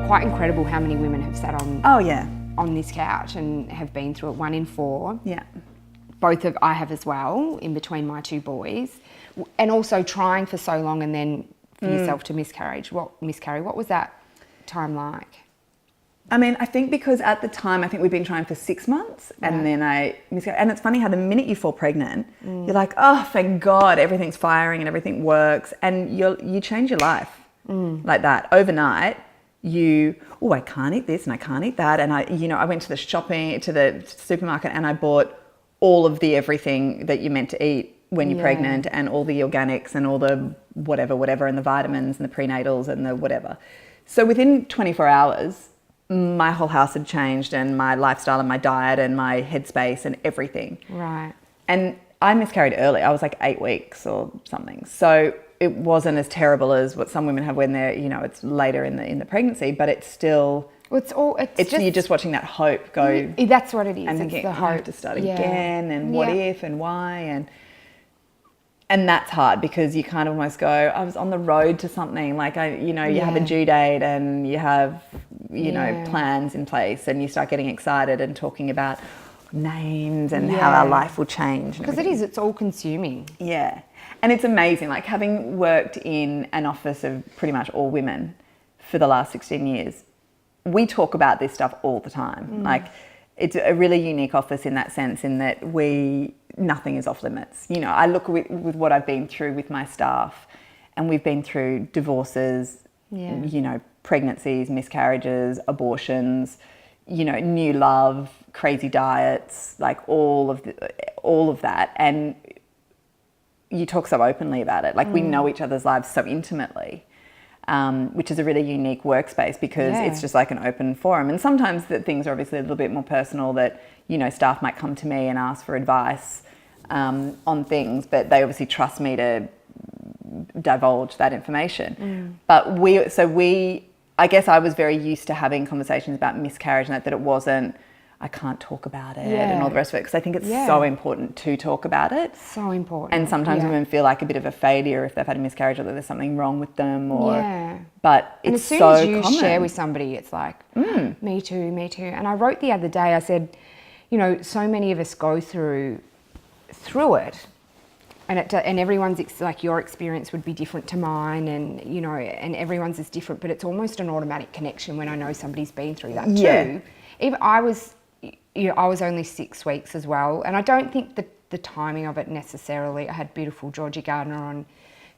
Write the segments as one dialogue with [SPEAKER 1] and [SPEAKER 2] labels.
[SPEAKER 1] quite incredible how many women have sat on on this couch and have been through it. 1 in 4.
[SPEAKER 2] Yeah.
[SPEAKER 1] I have as well, in between my 2 boys, and also trying for so long and then for yourself to miscarry. What was that time like?
[SPEAKER 2] I mean, I think because at the time, I think we've been trying for 6 months and then I miscarried. And it's funny how the minute you fall pregnant, you're like, oh, thank God, everything's firing and everything works. And you change your life like that overnight. I can't eat this and I can't eat that. And I went to the supermarket and I bought all of the everything that you're meant to eat when you're pregnant, and all the organics and all the whatever, and the vitamins and the prenatals and the whatever. So within 24 hours, my whole house had changed, and my lifestyle and my diet and my headspace and everything.
[SPEAKER 1] Right.
[SPEAKER 2] And I miscarried early. I was like 8 weeks or something. So it wasn't as terrible as what some women have when they're, it's later in the pregnancy, but it's still...
[SPEAKER 1] Well,
[SPEAKER 2] you're just watching that hope go...
[SPEAKER 1] That's what it is.
[SPEAKER 2] And thinking,
[SPEAKER 1] it's the hope.
[SPEAKER 2] I have to start again, and what if and why, and that's hard because you kind of almost go, I was on the road to something, like you have a due date and you have, plans in place, and you start getting excited and talking about names and how our life will change.
[SPEAKER 1] Because it's all consuming.
[SPEAKER 2] Yeah. And it's amazing, like having worked in an office of pretty much all women for the last 16 years, we talk about this stuff all the time. Like, it's a really unique office in that sense, in that nothing is off limits. I look with what I've been through with my staff, and we've been through divorces, pregnancies, miscarriages, abortions, new love, crazy diets, like all of that. And you talk so openly about it. Like, we know each other's lives so intimately. Which is a really unique workspace because it's just like an open forum. And sometimes that things are obviously a little bit more personal, that, staff might come to me and ask for advice on things, but they obviously trust me to divulge that information. But I guess I was very used to having conversations about miscarriage, and that it wasn't, I can't talk about it and all the rest of it, because I think it's so important to talk about it.
[SPEAKER 1] So important.
[SPEAKER 2] And sometimes women feel like a bit of a failure if they've had a miscarriage, or that there's something wrong with them. But
[SPEAKER 1] and
[SPEAKER 2] it's
[SPEAKER 1] as soon
[SPEAKER 2] so
[SPEAKER 1] as you
[SPEAKER 2] common.
[SPEAKER 1] share with somebody, it's like, me too. And I wrote the other day, I said, so many of us go through it, and everyone's like, your experience would be different to mine, and and everyone's is different, but it's almost an automatic connection when I know somebody's been through that too. Even I was only 6 weeks as well, and I don't think the timing of it necessarily. I had beautiful Georgie Gardner on,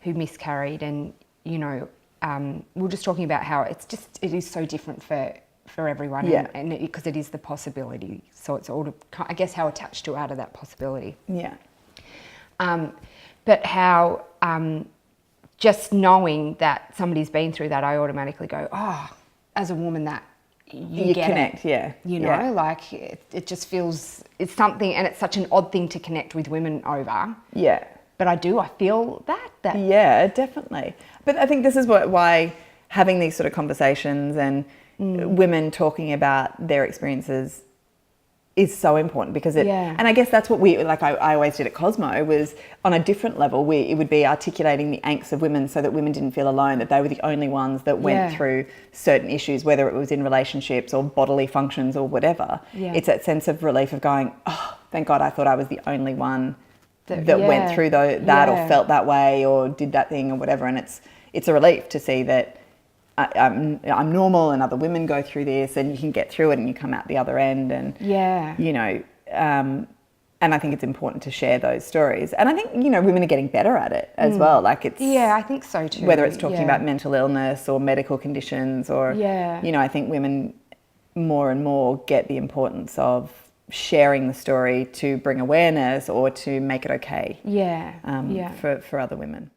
[SPEAKER 1] who miscarried, and we were just talking about how it is so different for everyone, and because it is the possibility. So it's all, I guess, how attached you are to that possibility.
[SPEAKER 2] Yeah.
[SPEAKER 1] But how just knowing that somebody's been through that, I automatically go, oh, as a woman, that you get
[SPEAKER 2] connect,
[SPEAKER 1] it. Like it just feels, it's something, and it's such an odd thing to connect with women over.
[SPEAKER 2] Yeah.
[SPEAKER 1] But I feel that.
[SPEAKER 2] Yeah, definitely. But I think this is why having these sort of conversations and women talking about their experiences is so important, because and I guess that's what I always did at Cosmo, was on a different level. It would be articulating the angst of women, so that women didn't feel alone, that they were the only ones that went through certain issues, whether it was in relationships or bodily functions or whatever. It's that sense of relief of going, oh, thank God, I thought I was the only one that went through that or felt that way or did that thing or whatever. And it's a relief to see that I'm normal, and other women go through this, and you can get through it and you come out the other end. And and I think it's important to share those stories. And I think women are getting better at it as well. Like it's
[SPEAKER 1] I think so too.
[SPEAKER 2] Whether it's talking about mental illness or medical conditions, or I think women more and more get the importance of sharing the story to bring awareness or to make it okay. For other women.